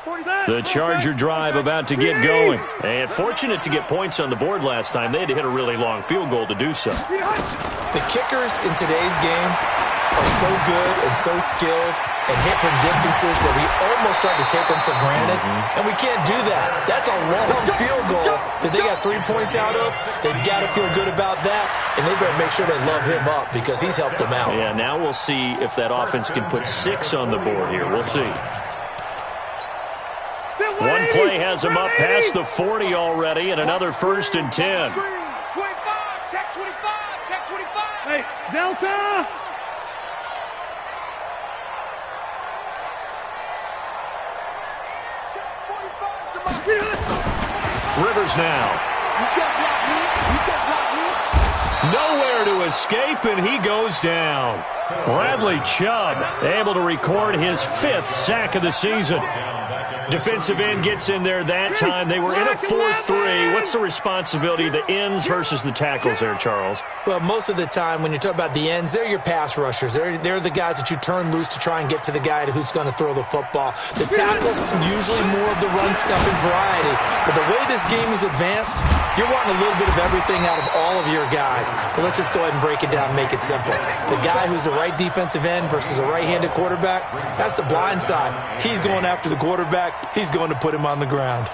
The Charger drive about to get going. And fortunate to get points on the board last time. They had to hit a really long field goal to do so. The kickers in today's game are so good and so skilled and hit from distances that we almost start to take them for granted. And we can't do that. That's a long field goal that they got 3 points out of. They've got to feel good about that, and they better make sure they love him up because he's helped them out. Yeah, now we'll see if that offense can put 6 on the board here. We'll see. One play has him up past the 40 already, and another 1st and 10. 25, check 25, check 25. Hey, Delta! Rivers now. Nowhere to escape, and he goes down. Bradley Chubb able to record his 5th sack of the season. Defensive end gets in there that time. They were in a 4-3. What's the responsibility of the ends versus the tackles there, Charles? Well, most of the time when you talk about the ends, they're your pass rushers. They're the guys that you turn loose to try and get to the guy who's going to throw the football. The tackles, usually more of the run-stuffing variety. But the way this game is advanced, you're wanting a little bit of everything out of all of your guys. But let's just go ahead and break it down and make it simple. The guy who's the right defensive end versus a right-handed quarterback, that's the blind side. He's going after the quarterback. He's going to put him on the ground.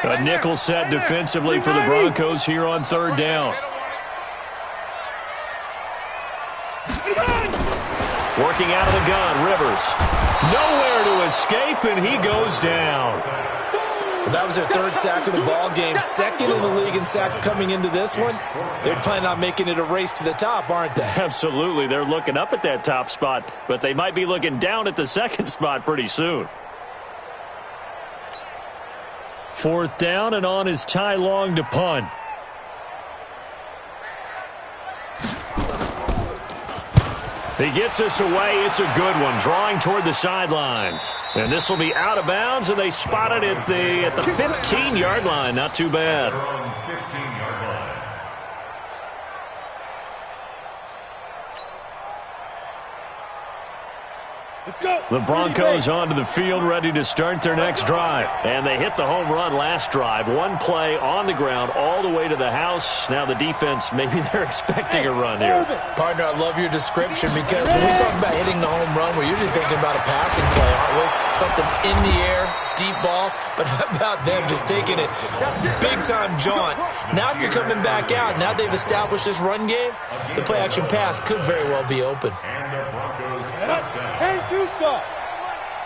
A nickel set defensively for the Broncos here on 3rd down. Working out of the gun, Rivers. Nowhere to escape, and he goes down. That was their 3rd sack of the ball game. 2nd in the league in sacks coming into this one. They're planning on making it a race to the top, aren't they? Absolutely. They're looking up at that top spot, but they might be looking down at the 2nd spot pretty soon. 4th down, and on is Ty Long to punt. He gets us away. It's a good one, drawing toward the sidelines. And this will be out of bounds, and they spot it at the 15-yard line. Not too bad. The Broncos onto the field, ready to start their next drive. And they hit the home run last drive. One play on the ground all the way to the house. Now the defense, maybe they're expecting a run here. Partner, I love your description because when we talk about hitting the home run, we're usually thinking about a passing play, aren't we? Something in the air, deep ball. But how about them just taking it big-time jaunt? Now if you're coming back out, now they've established this run game, the play-action pass could very well be open. Hey, Tucson! I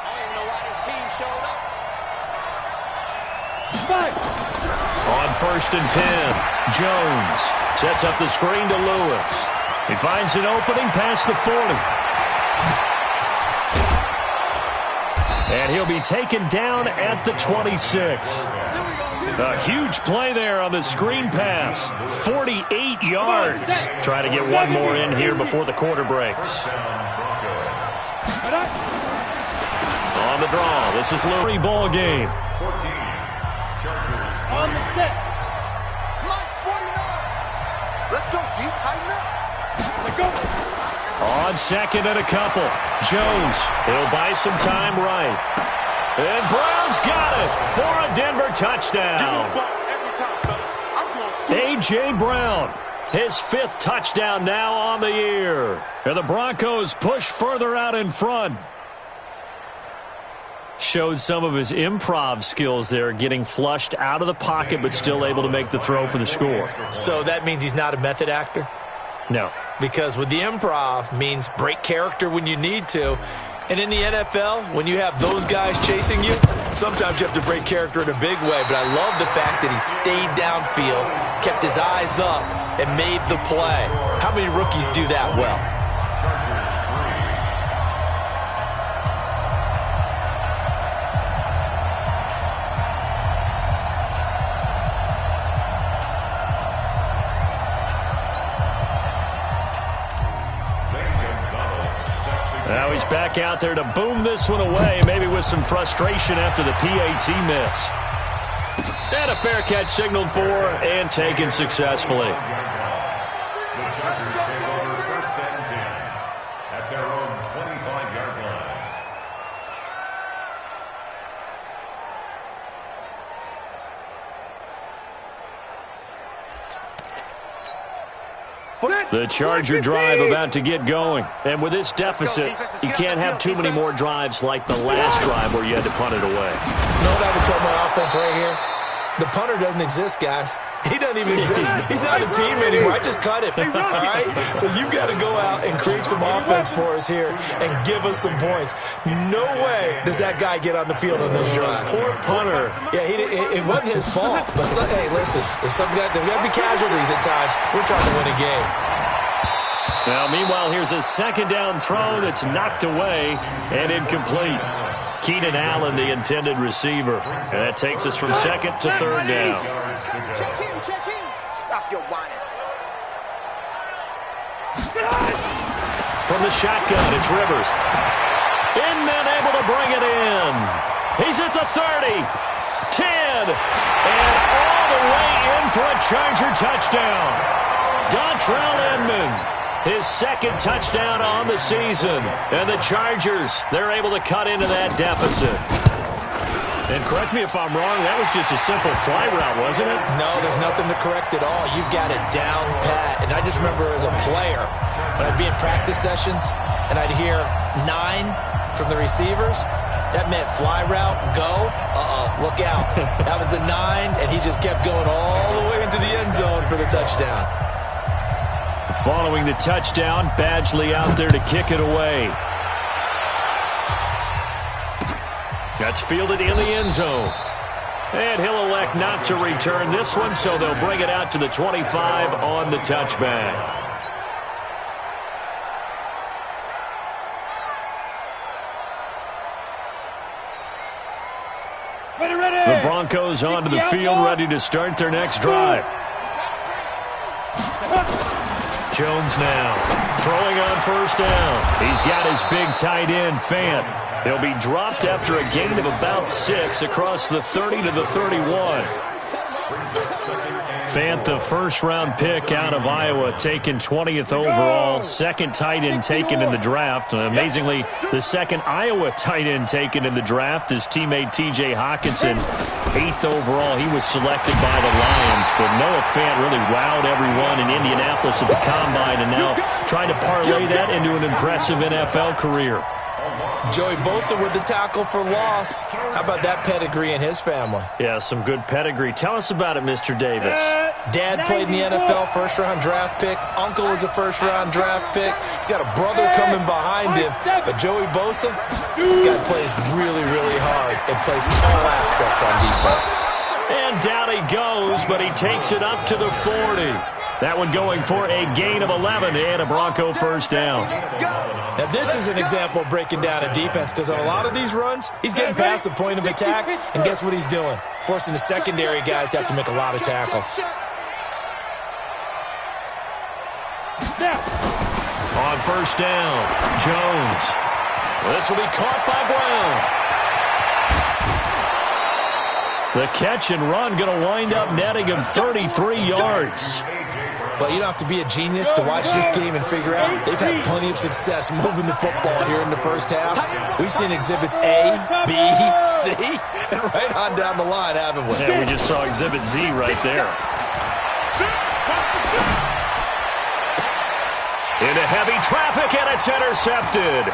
don't even know why this team showed up. On 1st and 10, Jones sets up the screen to Lewis. He finds an opening past the 40. And he'll be taken down at the 26. A huge play there on the screen pass. 48 yards. Try to get one more in here before the quarter breaks. On the draw, this is Lurie ball game. On the set. Line 49. Let's go, deep, tighten up. Let's go. On 2nd and a couple. Jones, he'll buy some time right. And Brown's got it for a Denver touchdown. A.J. Brown, his 5th touchdown now on the year. And the Broncos push further out in front. Showed some of his improv skills there, getting flushed out of the pocket but still able to make the throw for the score. So that means he's not a method actor? No. Because with the improv means break character when you need to. And in the NFL, when you have those guys chasing you, sometimes you have to break character in a big way. But I love the fact that he stayed downfield, kept his eyes up, and made the play. How many rookies do that well? Now he's back out there to boom this one away, maybe with some frustration after the PAT miss. And a fair catch signaled for and taken successfully. The Chargers take over 1st and 10 at their own 25-yard line. The Charger drive about to get going. And with this deficit, you can't have too many more drives like the last drive where you had to punt it away. You know what I would tell my offense right here? The punter doesn't exist, guys. He doesn't even exist. He's not a team anymore. I just cut him, all right? So you've got to go out and create some offense for us here and give us some points. No way does that guy get on the field on this drive. Poor punter. Yeah, it wasn't his fault. But, hey, listen, there's got to be casualties at times. We're trying to win a game. Now, meanwhile, here's a second down throw that's knocked away and incomplete. Keenan Allen, the intended receiver. And that takes us from second to third down. Check in. Stop your whining. From the shotgun, it's Rivers. Inman able to bring it in. He's at the 30, 10, and all the way in for a Charger touchdown. Dontrell Inman, his second touchdown on the season. And the Chargers, they're able to cut into that deficit. And correct me if I'm wrong, that was just a simple fly route, wasn't it? No, there's nothing to correct at all. You've got it down pat. And I just remember as a player, when I'd be in practice sessions and I'd hear 9 from the receivers, that meant fly route, go, look out. That was the 9, and he just kept going all the way into the end zone for the touchdown. Following the touchdown, Badgley out there to kick it away. That's fielded in the end zone. And he'll elect not to return this one, so they'll bring it out to the 25 on the touchback. The Broncos onto the field, ready to start their next drive. Jones now throwing on first down. He's got his big tight end, Fant. He'll be dropped after a gain of about 6 across the 30 to the 31. Fant, the first-round pick out of Iowa, taken 20th overall. Second tight end taken in the draft. Amazingly, the second Iowa tight end taken in the draft is teammate T.J. Hockenson. 8th overall, he was selected by the Lions. But Noah Fant really wowed everyone in Indianapolis at the Combine and now trying to parlay that into an impressive NFL career. Joey Bosa with the tackle for loss. How about that pedigree in his family? Yeah, some good pedigree. Tell us about it, Mr. Davis. Dad played in the NFL, first-round draft pick. Uncle was a first-round draft pick. He's got a brother coming behind him. But Joey Bosa, guy plays really, really hard and plays all aspects on defense. And down he goes, but he takes it up to the 40. That one going for a gain of 11 and a Bronco first down. Now, this is an example of breaking down a defense because on a lot of these runs, he's getting past the point of attack, and guess what he's doing? Forcing the secondary guys to have to make a lot of tackles. On first down, Jones. This will be caught by Brown. The catch and run going to wind up netting him 33 yards. But you don't have to be a genius to watch this game and figure out they've had plenty of success moving the football here in the first half. We've seen exhibits A, B, C, and right on down the line, haven't we? Yeah, we just saw exhibit Z right there. Into heavy traffic, and it's intercepted.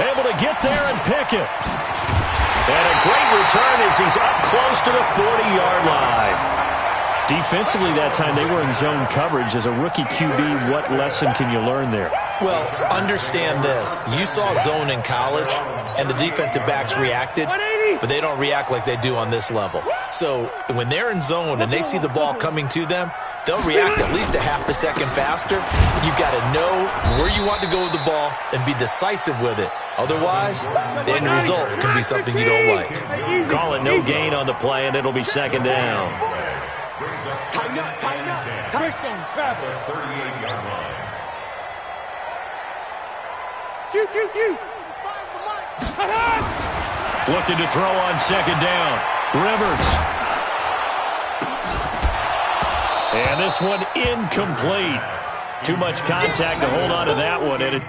Able to get there and pick it. And a great return as he's up close to the 40-yard line. Defensively that time, they were in zone coverage. As a rookie QB, what lesson can you learn there? Well, understand this. You saw zone in college, and the defensive backs reacted, but they don't react like they do on this level. So when they're in zone and they see the ball coming to them, they'll react at least a half a second faster. You've got to know where you want to go with the ball and be decisive with it. Otherwise, the end result can be something you don't like. Call it no gain on the play, and it'll be second down. Tighten up. Twist on travel. 38-yard line. Looking to throw on second down. Rivers. And this one incomplete. Too much contact to hold on to that one, and it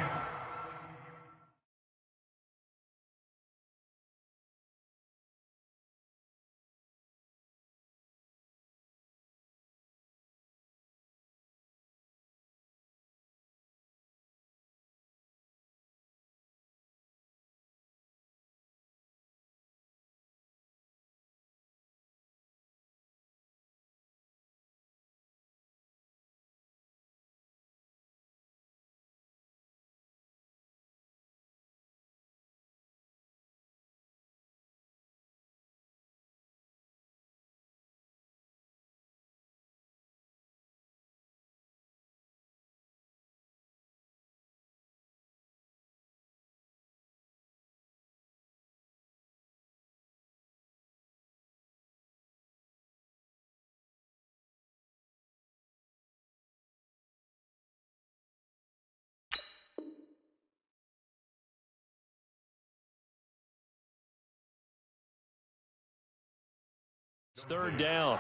It's third down.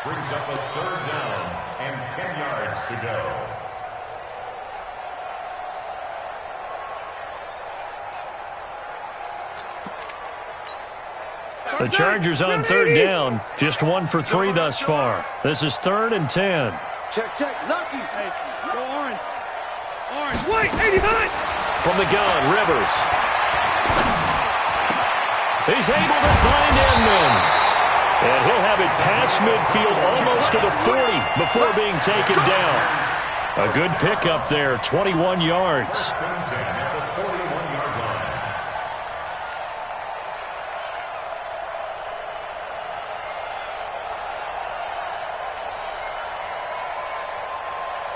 Brings up a third down and 10 yards to go. The Chargers on third down, just 1 for 3 thus far. This is 3rd and 10. Check, Lucky. Hey, go orange. Orange, white, 89. From the gun, Rivers. He's able to find Inman. And he'll have it past midfield almost to the 40 before being taken down. A good pickup there, 21 yards.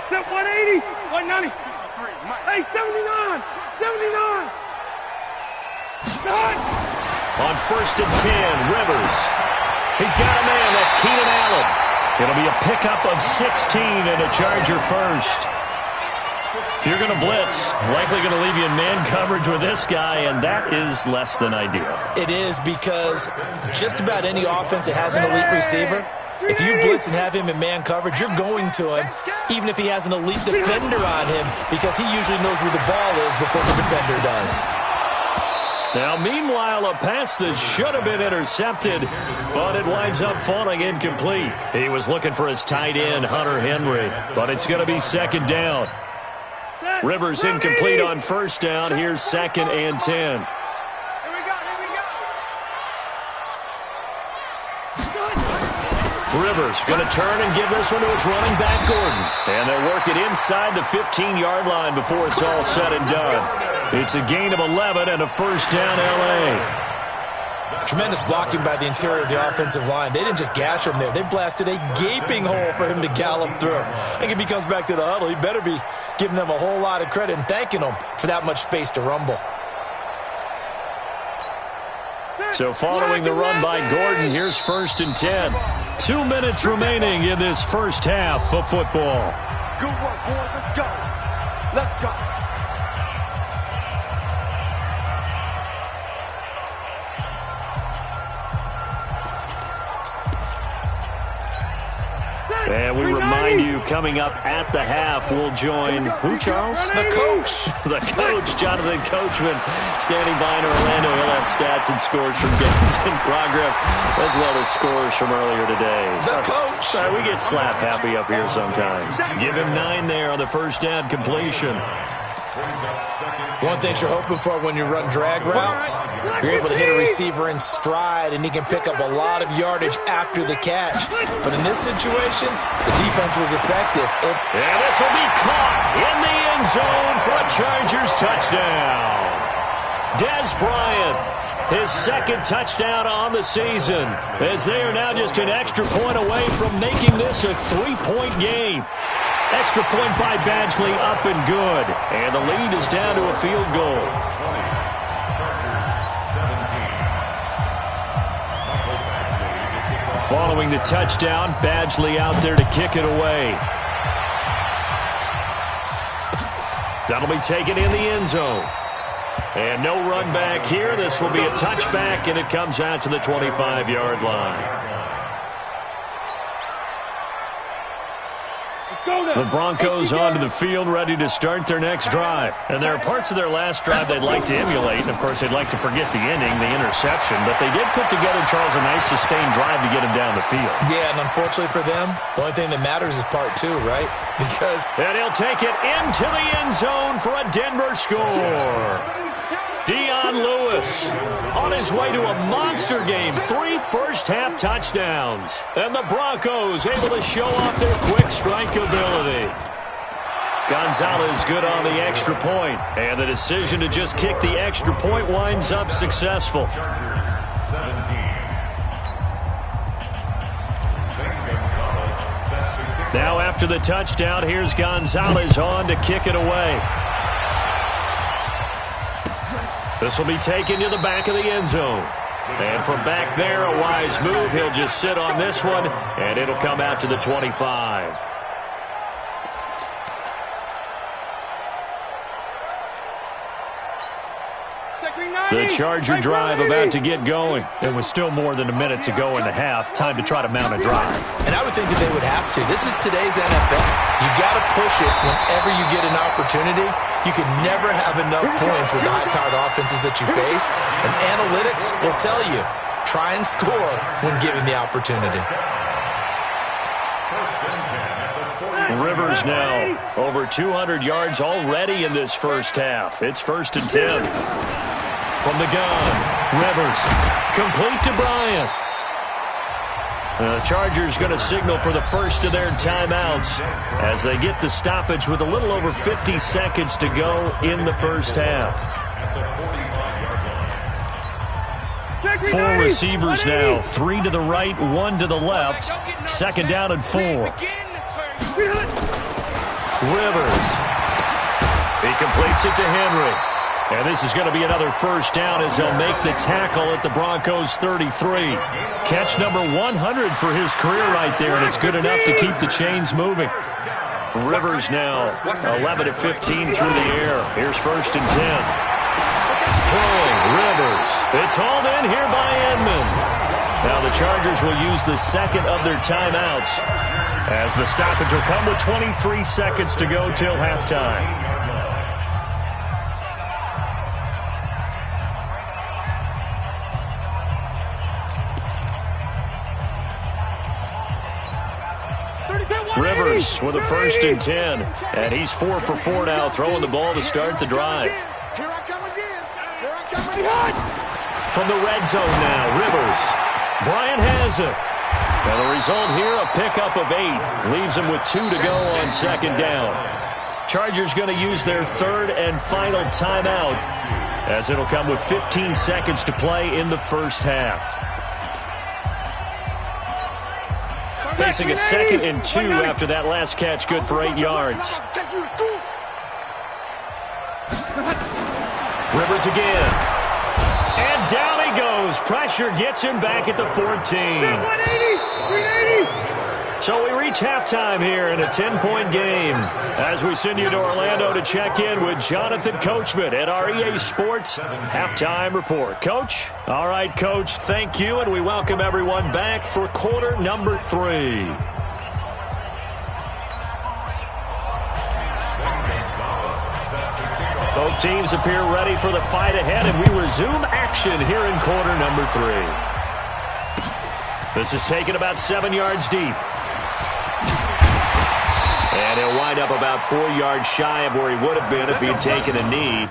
Set 180, 190. Hey, 79, 79. Shot. On 1st and 10, Rivers. He's got a man. That's Keenan Allen. It'll be a pickup of 16 and a Charger first. If you're going to blitz, likely going to leave you in man coverage with this guy, and that is less than ideal. It is, because just about any offense that has an elite receiver, if you blitz and have him in man coverage, you're going to him, even if he has an elite defender on him, because he usually knows where the ball is before the defender does. Now, meanwhile, a pass that should have been intercepted, but it winds up falling incomplete. He was looking for his tight end, Hunter Henry, but it's going to be 2nd down. Rivers incomplete on 1st down. Here's 2nd and 10. Rivers going to turn and give this one to his running back, Gordon. And they'll work it inside the 15-yard line before it's all said and done. It's a gain of 11 and a 1st down, L.A. Tremendous blocking by the interior of the offensive line. They didn't just gash him there. They blasted a gaping hole for him to gallop through. I think if he comes back to the huddle, he better be giving them a whole lot of credit and thanking them for that much space to rumble. So following the run by Gordon, here's 1st and 10. 2 minutes remaining in this first half of football. Good work, boys. Let's go. Let's go. And we remind you, coming up at the half, we'll join who, Charles? The coach. The coach, Jonathan Coachman, standing by in Orlando. He'll have stats and scores from games in progress, as well as scores from earlier today. The coach. Sorry, we get slap happy up here sometimes. Give him 9 there on the 1st down completion. One thing you're hoping for when you run drag routes, you're able to hit a receiver in stride, and he can pick up a lot of yardage after the catch. But in this situation, the defense was effective. And this will be caught in the end zone for a Chargers touchdown. Dez Bryant, his 2nd touchdown on the season, as they are now just an extra point away from making this a 3-point game. Extra point by Badgley, up and good. And the lead is down to a field goal. Following the touchdown, Badgley out there to kick it away. That'll be taken in the end zone. And no run back here. This will be a touchback, and it comes out to the 25-yard line. The Broncos onto the field, ready to start their next drive. And there are parts of their last drive they'd like to emulate. And, of course, they'd like to forget the ending, the interception. But they did put together, Charles, a nice sustained drive to get him down the field. Yeah, and unfortunately for them, the only thing that matters is part 2, right? Because... And he'll take it into the end zone for a Denver score. Dion Lewis on his way to a monster game. 3 first-half touchdowns. And the Broncos able to show off their quick strike ability. Gonzalez good on the extra point. And the decision to just kick the extra point winds up successful. Now after the touchdown, here's Gonzalez on to kick it away. This will be taken to the back of the end zone. And from back there, a wise move. He'll just sit on this one, and it'll come out to the 25. The Charger drive about to get going. It was still more than a minute to go in the half. Time to try to mount a drive. And I would think that they would have to. This is today's NFL. You got to push it whenever you get an opportunity. You can never have enough points with the high-powered offenses that you face. And analytics will tell you, try and score when given the opportunity. Rivers now over 200 yards already in this first half. It's 1st and 10. From the gun, Rivers, complete to Bryant. The Chargers going to signal for the first of their timeouts as they get the stoppage with a little over 50 seconds to go in the first half. 4 receivers now, 3 to the right, 1 to the left. 2nd down and 4. Rivers. He completes it to Henry. And this is going to be another first down as they'll make the tackle at the Broncos' 33. Catch number 100 for his career right there, and it's good enough to keep the chains moving. Rivers now 11 of 15 through the air. Here's 1st and 10. Throwing, Rivers. It's hauled in here by Edmond. Now the Chargers will use the second of their timeouts as the stoppage will come with 23 seconds to go till halftime. Rivers with a 1st and 10. And he's 4 for 4 now, throwing the ball to start the drive. Here I come again. Here I come again. From the red zone now, Rivers. Bryant has it. And the result here, a pickup of 8. Leaves him with 2 to go on 2nd down. Chargers going to use their 3rd and final timeout as it'll come with 15 seconds to play in the first half. Facing a 2nd and 2 after that last catch, good for 8 yards. Rivers again. And down he goes. Pressure gets him back at the 14. So we reach halftime here in a 10-point game as we send you to Orlando to check in with Jonathan Coachman at our EA Sports Halftime Report. Coach? All right, Coach, thank you, and we welcome everyone back for quarter number 3. Both teams appear ready for the fight ahead, and we resume action here in quarter number 3. This is taken about 7 yards deep. And he'll wind up about 4 yards shy of where he would have been if he had taken a knee.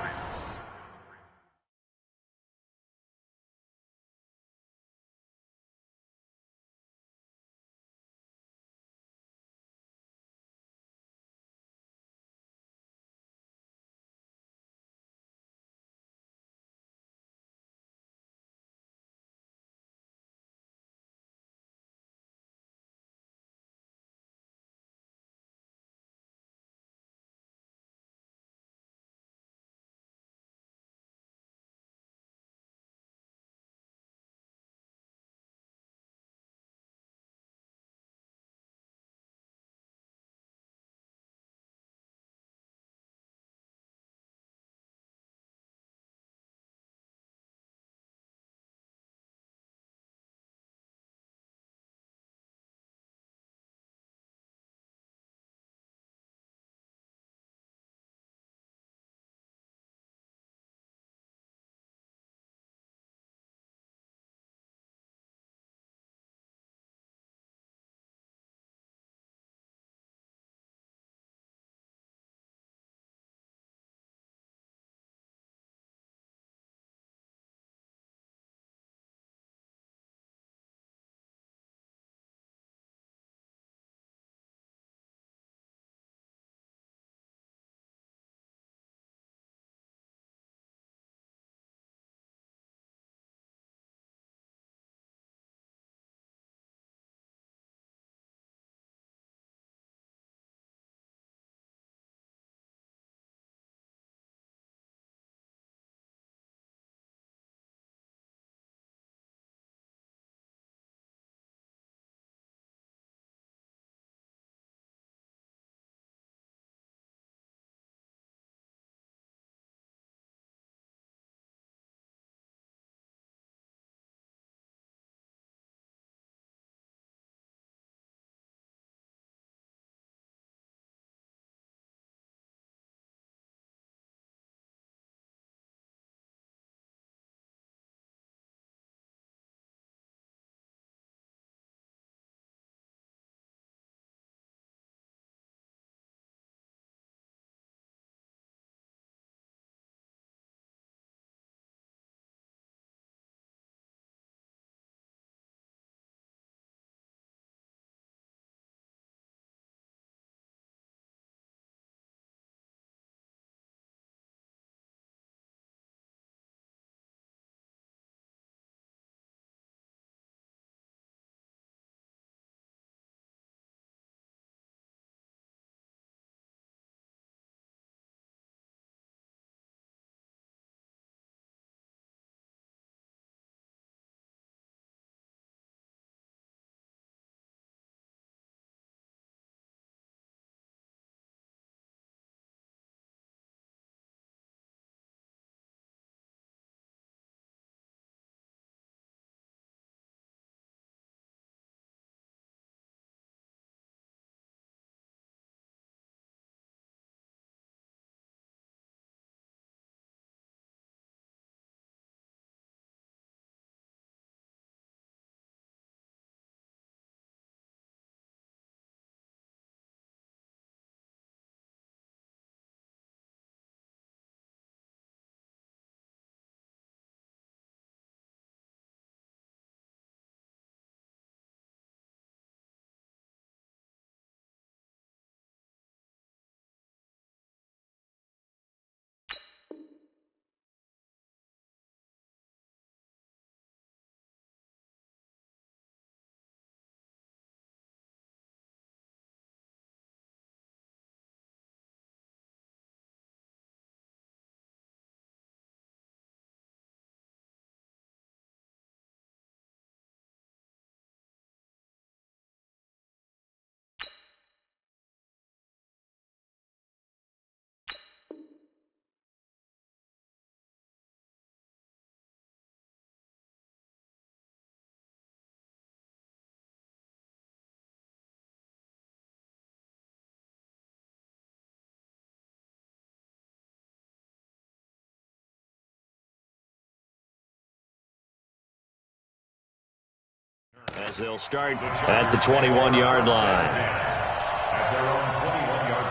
as they'll start at the 21-yard line. At their own 21-yard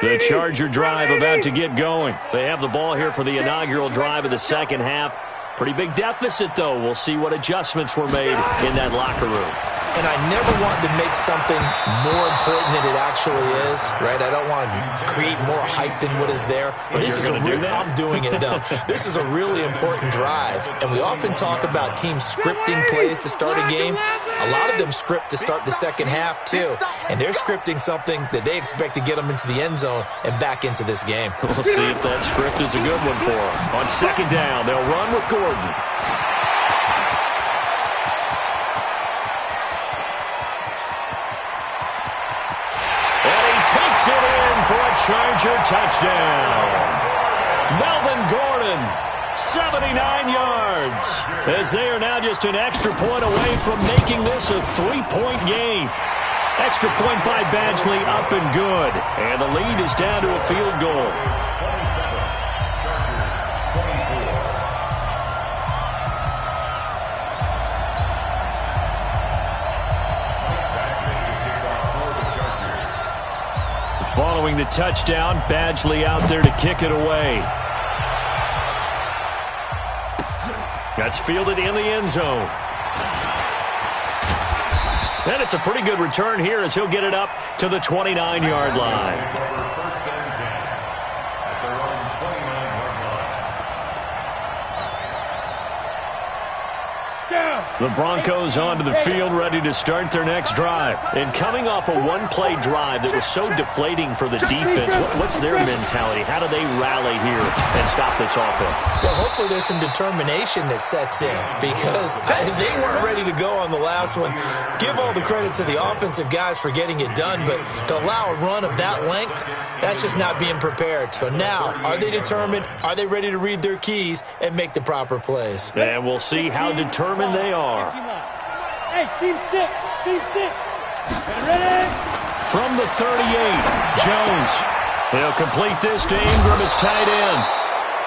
line. The Charger drive about to get going. They have the ball here for the inaugural drive of the second half. Pretty big deficit, though. We'll see what adjustments were made in that locker room. And I never wanted to make something more important than it actually is, right? I don't want to create more hype than what is there. But this is I'm doing it, though. This is a really important drive. And we often talk about teams scripting plays to start a game. A lot of them script to start the second half, too. And they're scripting something that they expect to get them into the end zone and back into this game. We'll see if that script is a good one for them. On second down, they'll run with Gordon. Takes it in for a Charger touchdown. Melvin Gordon, 79 yards, as they are now just an extra point away from making this a 3-point game. Extra point by Badgley, up and good. And the lead is down to a field goal. Following the touchdown, Badgley out there to kick it away. That's fielded in the end zone. And it's a pretty good return here as he'll get it up to the 29-yard line. The Broncos onto the field, ready to start their next drive. And coming off a one-play drive that was so deflating for the defense, what's their mentality? How do they rally here and stop this offense? Well, hopefully there's some determination that sets in because they weren't ready to go on the last one. Give all the credit to the offensive guys for getting it done, but to allow a run of that length, that's just not being prepared. So now, are they determined? Are they ready to read their keys and make the proper plays? And we'll see how determined they are. Hey, team 6. Ready? From the 38, Jones. He'll complete this to Ingram as tight end.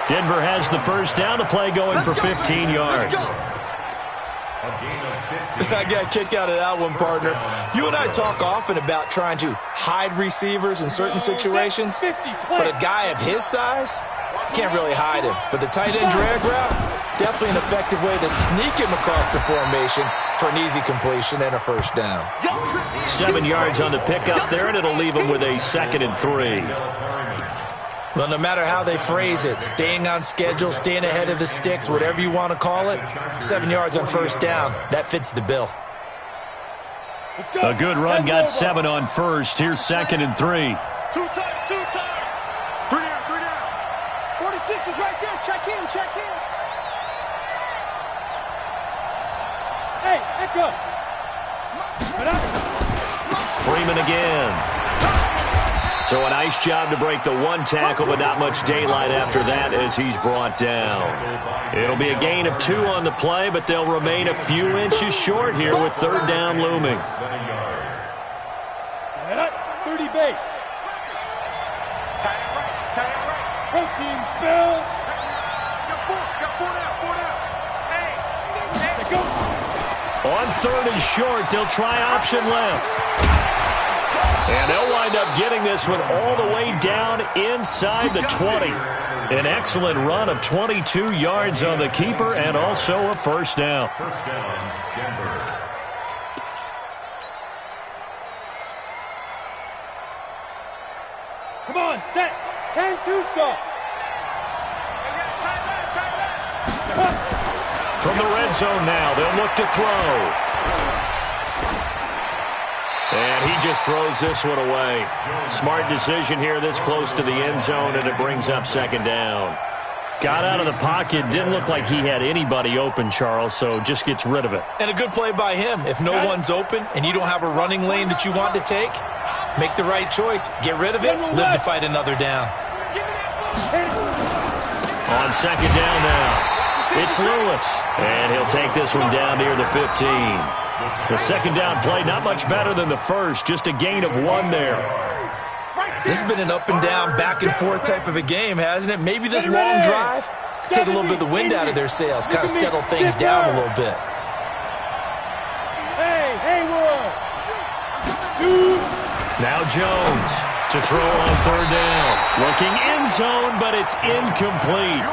Denver has the first down, to play going for 15 yards. I got a kick out of that one, partner. You and I talk often about trying to hide receivers in certain situations, but a guy of his size can't really hide him. But the tight end drag route, definitely an effective way to sneak him across the formation for an easy completion and a first down. 7 yards on the pickup there, and it'll leave him with a 2nd and 3. Well, no matter how they phrase it, staying on schedule, staying ahead of the sticks, whatever you want to call it, 7 yards on first down, that fits the bill. A good run, got 7 on first. Here's 2nd and 3. 2 times. 3 down. 46 is right there. Check in. Hey, echo. Freeman again. So a nice job to break the one tackle, but not much daylight after that as he's brought down. It'll be a gain of 2 on the play, but they'll remain a few inches short here with 3rd down looming. Set up, 30 base. Tight end right. Protein spill. Got 4 down. Hey. Go. On 3rd and short, they'll try option left. And they'll wind up getting this one all the way down inside the 20. An excellent run of 22 yards on the keeper and also a first down. First down, Denver. Come on, set. 10-2 stop. From the red zone now, they'll look to throw. And he just throws this one away. Smart decision here this close to the end zone, and it brings up 2nd down. Got out of the pocket. Didn't look like he had anybody open, Charles, so just gets rid of it. And a good play by him. If no one's open and you don't have a running lane that you want to take, make the right choice. Get rid of it. Live to fight another down. On 2nd down now, it's Lewis. And he'll take this one down near the 15. The second down play, not much better than the first, just a gain of 1 there. This has been an up and down, back and forth type of a game, hasn't it? Maybe this long drive, take a little bit of the wind out of their sails, kind of settle things down a little bit. Now Jones to throw on third down. Looking end zone, but it's incomplete.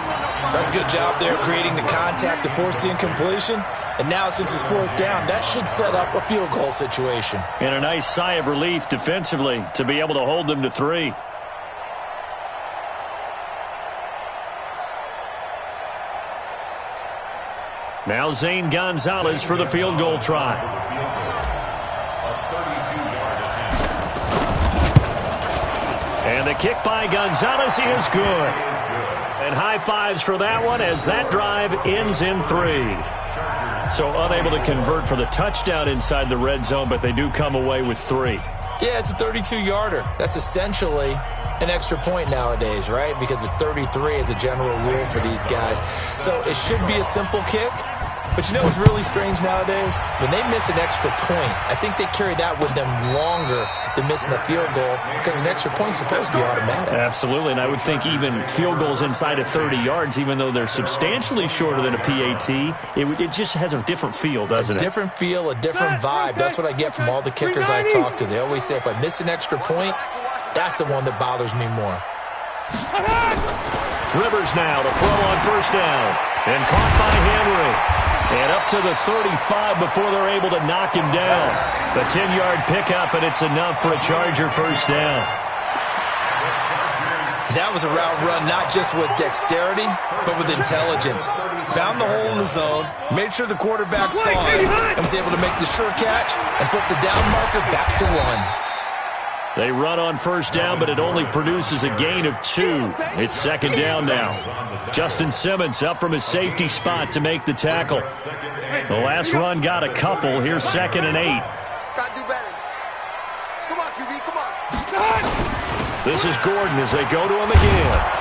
That's a good job there, creating the contact to force the incompletion. And now, since it's fourth down, that should set up a field goal situation. And a nice sigh of relief defensively to be able to hold them to 3. Now Zane Gonzalez for the field goal try. And the kick by Gonzalez is good. And high fives for that one as that drive ends in 3. So unable to convert for the touchdown inside the red zone, but they do come away with 3. Yeah, it's a 32-yarder. That's essentially an extra point nowadays, right? Because it's 33 as a general rule for these guys. So it should be a simple kick. But you know what's really strange nowadays? When they miss an extra point, I think they carry that with them longer than missing a field goal because an extra point's supposed to be automatic. Absolutely, and I would think even field goals inside of 30 yards, even though they're substantially shorter than a PAT, it just has a different feel, doesn't it? A different feel, a different vibe. That's what I get from all the kickers I talk to. They always say if I miss an extra point, that's the one that bothers me more. Rivers now to throw on first down. And caught by Henry. And up to the 35 before they're able to knock him down. The 10-yard pickup, and it's enough for a Charger first down. That was a route run not just with dexterity, but with intelligence. Found the hole in the zone, made sure the quarterback saw it, and was able to make the sure catch and flip the down marker back to 1. They run on first down, but it only produces a gain of 2. It's second down now. Justin Simmons up from his safety spot to make the tackle. The last run got a couple. Here's 2nd and 8. Gotta do better. Come on, QB, come on. This is Gordon as they go to him again.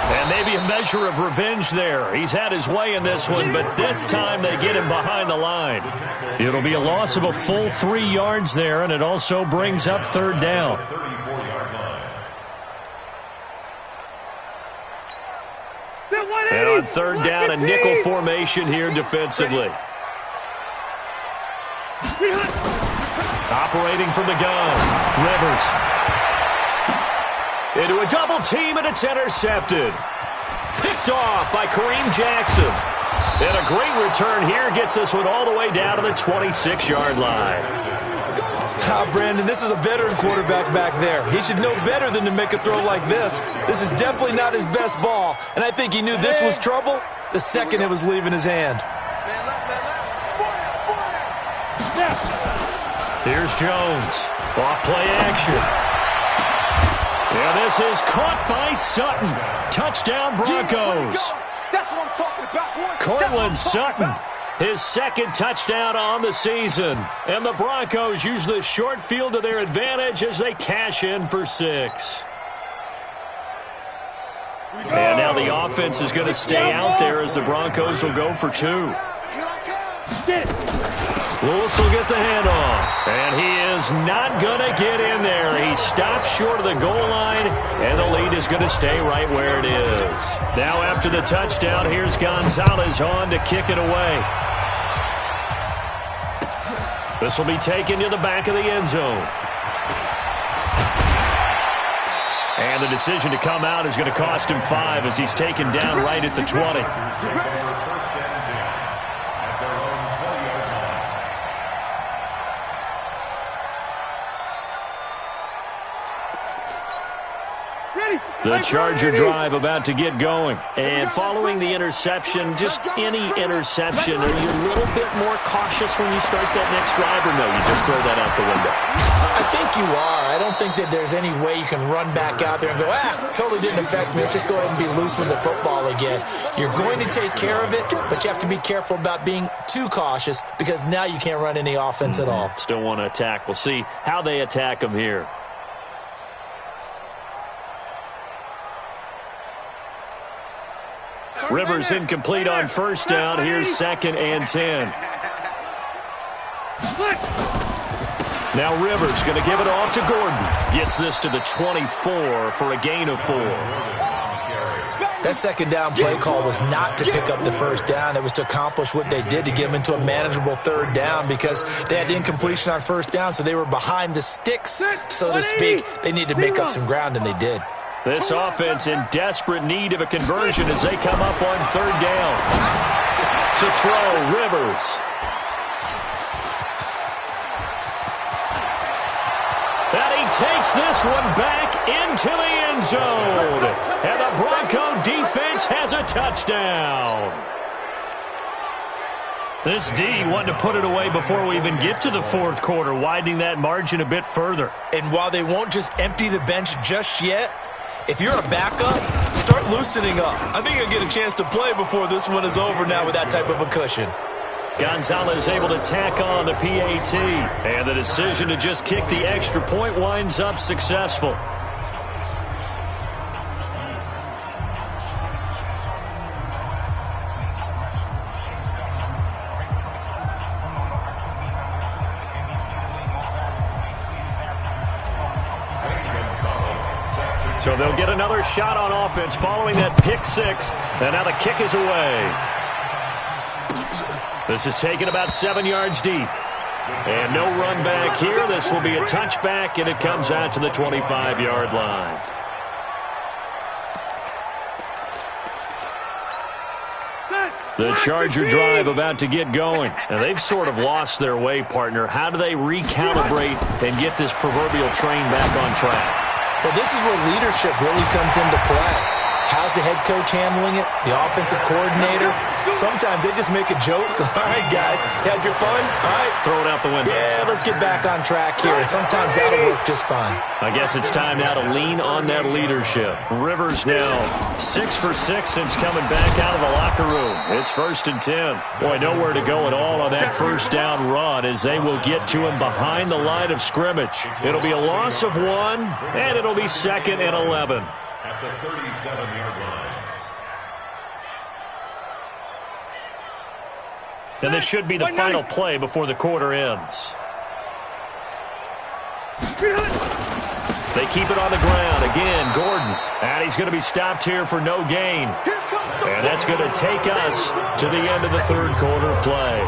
And maybe a measure of revenge there. He's had his way in this one, but this time they get him behind the line. It'll be a loss of a full 3 yards there, and it also brings up third down. And on third down, a nickel formation here defensively. Operating from the gun, Rivers. Into a double team, and it's intercepted. Picked off by Kareem Jackson. And a great return here gets this one all the way down to the 26-yard line. Brandon, this is a veteran quarterback back there. He should know better than to make a throw like this. This is definitely not his best ball, and I think he knew this was trouble the second it was leaving his hand. Here's Jones. Off play action. And this is caught by Sutton. Touchdown Broncos. That's what I'm talking about. Cortland Sutton, his second touchdown on the season. And the Broncos use the short field to their advantage as they cash in for 6. And now the offense is going to stay out there as the Broncos will go for 2. Lewis will get the handoff, and he is not going to get in there. He stops short of the goal line, and the lead is going to stay right where it is. Now after the touchdown, here's Gonzalez on to kick it away. This will be taken to the back of the end zone. And the decision to come out is going to cost him 5 as he's taken down right at the 20. The Charger drive about to get going. And following the interception, just any interception, are you a little bit more cautious when you start that next drive, or no, you just throw that out the window? I think you are. I don't think that there's any way you can run back out there and go, totally didn't affect me. Let's just go ahead and be loose with the football again. You're going to take care of it, but you have to be careful about being too cautious because now you can't run any offense at all. Still want to attack. We'll see how they attack them here. Rivers incomplete on first down. Here's 2nd and 10. Now Rivers going to give it off to Gordon. Gets this to the 24 for a gain of 4. That second down play call was not to pick up the first down. It was to accomplish what they did to get them into a manageable third down because they had incompletion on first down, so they were behind the sticks, so to speak. They needed to make up some ground, and they did. This offense in desperate need of a conversion as they come up on third down. To throw, Rivers. And he takes this one back into the end zone. And the Bronco defense has a touchdown. This D wanted to put it away before we even get to the fourth quarter, widening that margin a bit further. And while they won't just empty the bench just yet, if you're a backup, start loosening up. I think you'll get a chance to play before this one is over now with that type of a cushion. Gonzalez able to tack on the PAT. And the decision to just kick the extra point winds up successful. So they'll get another shot on offense following that pick six. And now the kick is away. This is taken about 7 yards deep. And no run back here. This will be a touchback, and it comes out to the 25-yard line. The Charger drive about to get going. And they've sort of lost their way, partner. How do they recalibrate and get this proverbial train back on track? Well, this is where leadership really comes into play. How's the head coach handling it? The offensive coordinator? Sometimes they just make a joke. All right, guys, had your fun? All right. Throw it out the window. Yeah, let's get back on track here. And sometimes that'll work just fine. I guess it's time now to lean on that leadership. Rivers now 6 for 6 since coming back out of the locker room. It's 1st and 10. Boy, nowhere to go at all on that first down run as they will get to him behind the line of scrimmage. It'll be a loss of 1, and it'll be 2nd and 11. At the 37-yard line. And this should be the final play before the quarter ends. They keep it on the ground. Again, Gordon. And he's going to be stopped here for no gain. And that's going to take us to the end of the third quarter play.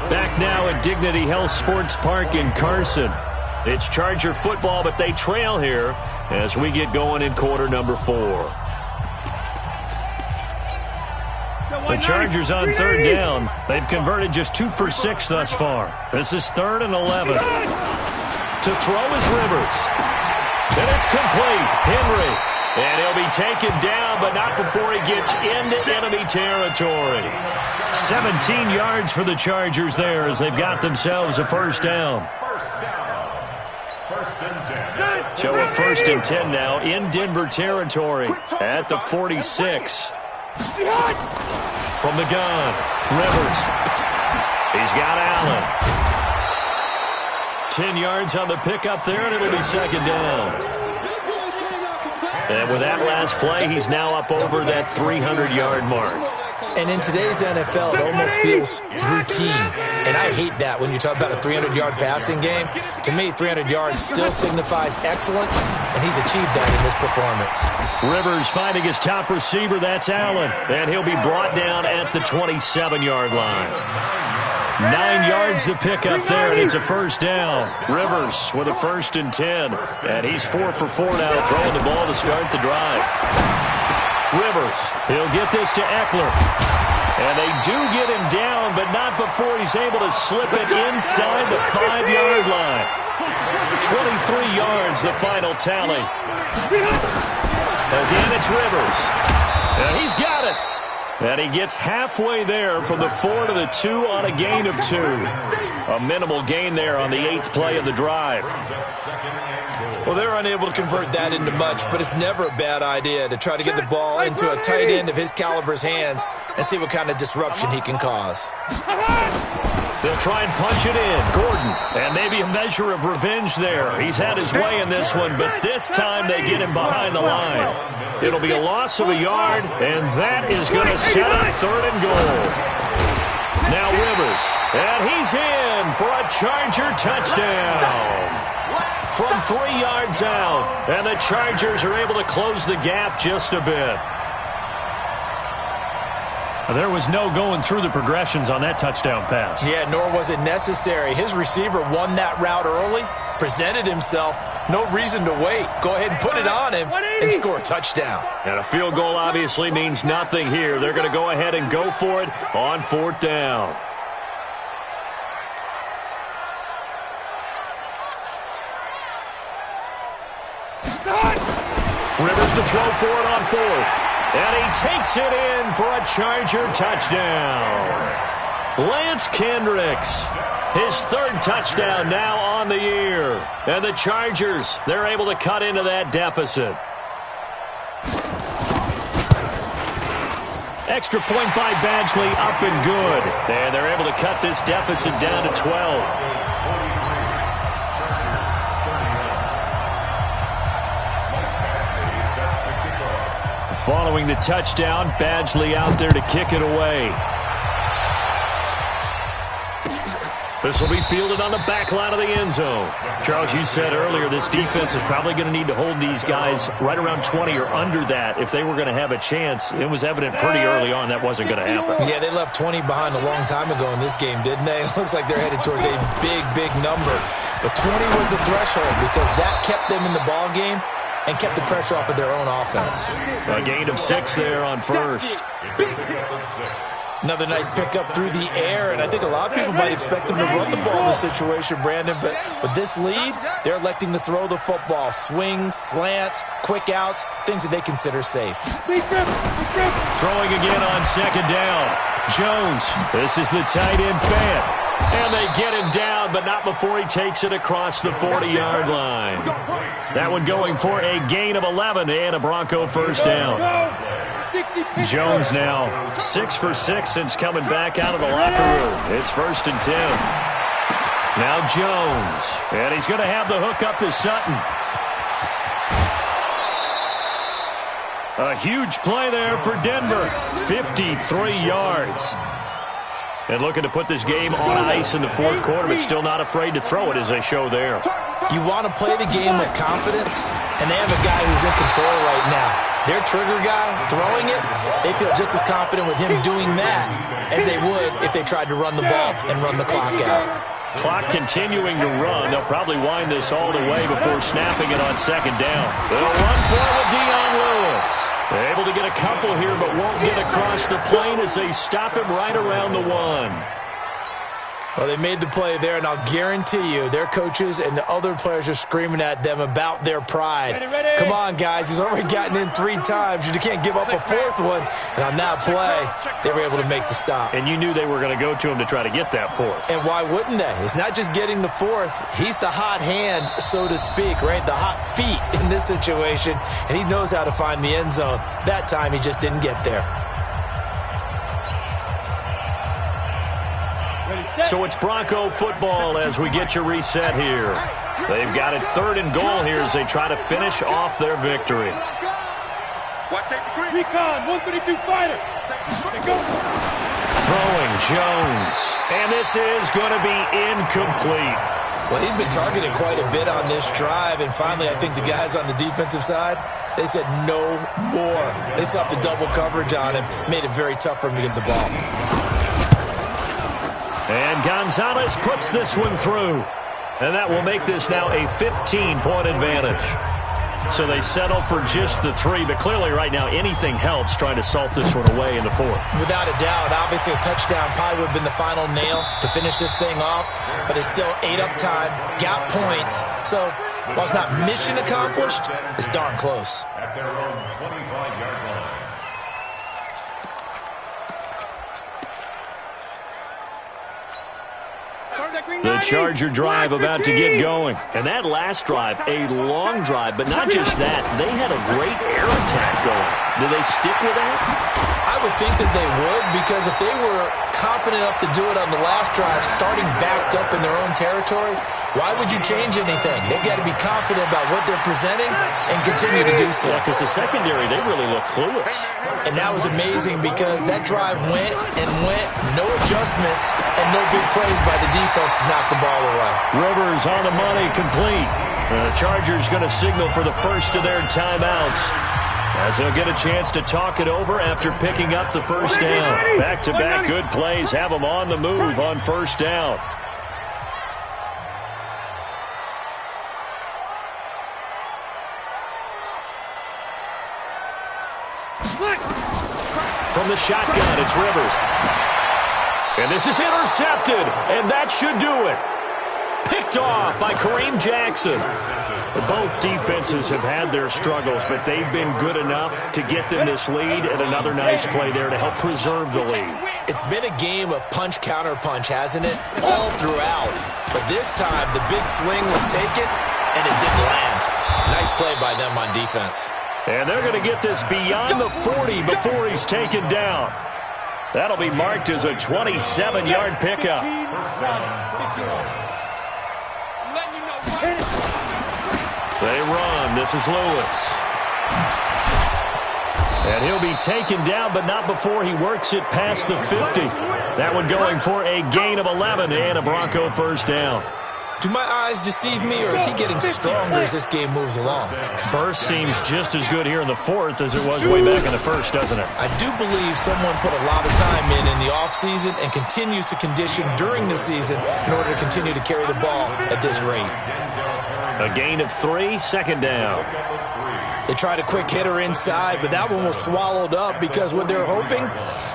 Back now at Dignity Health Sports Park in Carson. It's Charger football, but they trail here as we get going in quarter number 4. The Chargers on third down. They've converted just 2 for 6 thus far. This is 3rd and 11. To throw is Rivers. And it's complete. Henry. And he'll be taken down, but not before he gets into enemy territory. 17 yards for the Chargers there as they've got themselves a first down. So a 1st and 10 now in Denver territory at the 46. From the gun, Rivers. He's got Allen. 10 yards on the pickup there, and it'll be 2nd down. And with that last play, he's now up over that 300-yard mark. And in today's NFL, it almost feels routine. And I hate that when you talk about a 300-yard passing game. To me, 300 yards still signifies excellence, and he's achieved that in this performance. Rivers finding his top receiver, that's Allen. And he'll be brought down at the 27-yard line. 9 yards to pick up there, and it's a first down. Rivers with a 1st and 10. And he's 4 for 4 now, throwing the ball to start the drive. Rivers, he'll get this to Eckler. And they do get him down, but not before he's able to slip it inside the 5-yard line. 23 yards, the final tally. Again, it's Rivers. And he's got it. And he gets halfway there from the 4 to the 2 on a gain of 2. A minimal gain there on the 8th play of the drive. Well, they're unable to convert that into much, but it's never a bad idea to try to get the ball into a tight end of his caliber's hands and see what kind of disruption he can cause. They'll try and punch it in. Gordon, and maybe a measure of revenge there. He's had his way in this one, but this time they get him behind the line. It'll be a loss of a yard, and that is going to set up 3rd and goal. Now Rivers. And he's in for a Charger touchdown. From 3 yards out. And the Chargers are able to close the gap just a bit. There was no going through the progressions on that touchdown pass. Yeah, nor was it necessary. His receiver won that route early, presented himself. No reason to wait. Go ahead and put it on him and score a touchdown. And a field goal obviously means nothing here. They're going to go ahead and go for it on 4th down. Rivers to throw for it on 4th. And he takes it in for a Charger touchdown. Lance Kendricks, his 3rd touchdown now on the year. And the Chargers, they're able to cut into that deficit. Extra point by Badgley, up and good. And they're able to cut this deficit down to 12. Following the touchdown, Badgley out there to kick it away. This will be fielded on the back line of the end zone. Charles, you said earlier this defense is probably going to need to hold these guys right around 20 or under that if they were going to have a chance. It was evident pretty early on that wasn't going to happen. Yeah, they left 20 behind a long time ago in this game, didn't they? It looks like they're headed towards a big, big number. But 20 was the threshold because that kept them in the ball game and kept the pressure off of their own offense. A gain of 6 there on 1st. Another nice pickup through the air, and I think a lot of people might expect them to run the ball in this situation, Brandon, but with this lead, they're electing to throw the football. Swings, slants, quick outs, things that they consider safe. Throwing again on 2nd down. Jones, this is the tight end fan. And they get him down, but not before he takes it across the 40-yard line. That one going for a gain of 11 and a Bronco 1st down. Jones now 6 for 6 since coming back out of the locker room. It's 1st and 10. Now Jones, and he's going to have the hook up to Sutton. A huge play there for Denver, 53 yards. And looking to put this game on ice in the 4th quarter, but still not afraid to throw it as they show there. You want to play the game with confidence, and they have a guy who's in control right now. Their trigger guy, throwing it, they feel just as confident with him doing that as they would if they tried to run the ball and run the clock out. Clock continuing to run. They'll probably wind this all the way before snapping it on 2nd down. They'll run for it with Dion Lewis. They're able to get a couple here, but won't get across the plane as they stop him right around the 1. Well, they made the play there, and I'll guarantee you their coaches and the other players are screaming at them about their pride. Come on, guys. He's already gotten in 3 times. You can't give up a 4th one. And on that play, they were able to make the stop. And you knew they were going to go to him to try to get that 4th. And why wouldn't they? It's not just getting the 4th. He's the hot hand, so to speak, right? The hot feet in this situation. And he knows how to find the end zone. That time, he just didn't get there. So it's Bronco football as we get you reset here. They've got it 3rd and goal here as they try to finish off their victory. Recon, 132 fighter. Throwing Jones. And this is going to be incomplete. Well, he'd been targeted quite a bit on this drive, and finally I think the guys on the defensive side, they said no more. They slapped the double coverage on him, made it very tough for him to get the ball. And Gonzalez puts this one through. And that will make this now a 15-point advantage. So they settle for just the 3, but clearly right now anything helps trying to salt this one away in the 4th. Without a doubt, obviously a touchdown probably would have been the final nail to finish this thing off, but it's still 8 up time, got points. So while it's not mission accomplished, it's darn close. At their own 25-yard line. The Charger drive about to get going. And that last drive, a long drive, but not just that. They had a great air attack going. Do they stick with that? I would think that they would, because if they were confident enough to do it on the last drive, starting backed up in their own territory, Why would you change anything? They've got to be confident about what they're presenting and continue to do so. Yeah, because the secondary, they really look clueless. And that was amazing because that drive went and went, no adjustments, and no big plays by the defense to knock the ball away. Rivers on the money, complete. The Chargers going to signal for the first of their timeouts, as they'll get a chance to talk it over after picking up the first down. Back-to-back good plays have them on the move on first down. From the shotgun, it's Rivers. And this is intercepted, and that should do it. Picked off by Kareem Jackson. Both defenses have had their struggles, but they've been good enough to get them this lead, and another nice play there to help preserve the lead. It's been a game of punch-counter-punch, hasn't it? All throughout. But this time, the big swing was taken, and it didn't land. Nice play by them on defense. And they're going to get this beyond the 40 before he's taken down. That'll be marked as a 27-yard pickup. They run. This is Lewis. And he'll be taken down, but not before he works it past the 50. That one going for a gain of 11 and a Bronco first down. Do my eyes deceive me, or is he getting stronger as this game moves along? Burst seems just as good here in the fourth as it was way back in the first, doesn't it? I do believe someone put a lot of time in the offseason and continues to condition during the season in order to continue to carry the ball at this rate. A gain of 3, second down. They tried a quick hitter inside, but that one was swallowed up because what they're hoping,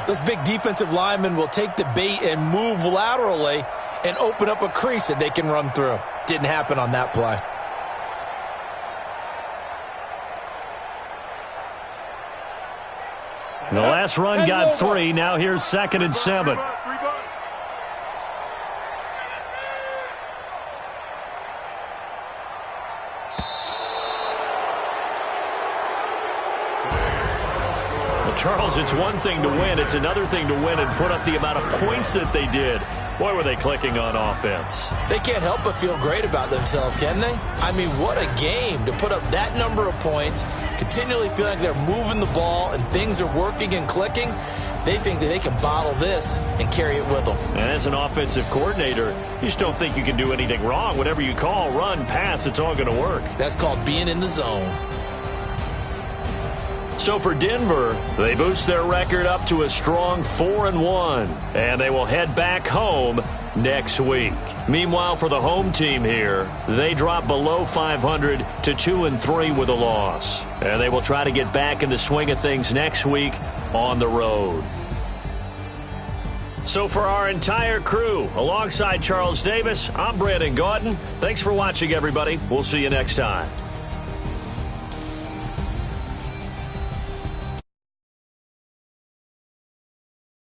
those big defensive linemen will take the bait and move laterally and open up a crease that they can run through. Didn't happen on that play. The last run got 3. Now here's 2nd and 7. Charles, it's one thing to win. It's another thing to win and put up the amount of points that they did. Boy, were they clicking on offense. They can't help but feel great about themselves, can they? I mean, what a game to put up that number of points, continually feel like they're moving the ball and things are working and clicking. They think that they can bottle this and carry it with them. And as an offensive coordinator, you just don't think you can do anything wrong. Whatever you call, run, pass, it's all going to work. That's called being in the zone. So for Denver, they boost their record up to a strong 4-1, and they will head back home next week. Meanwhile, for the home team here, they drop below 500 to 2-3 with a loss, and they will try to get back in the swing of things next week on the road. So for our entire crew, alongside Charles Davis, I'm Brandon Gaudin. Thanks for watching, everybody. We'll see you next time.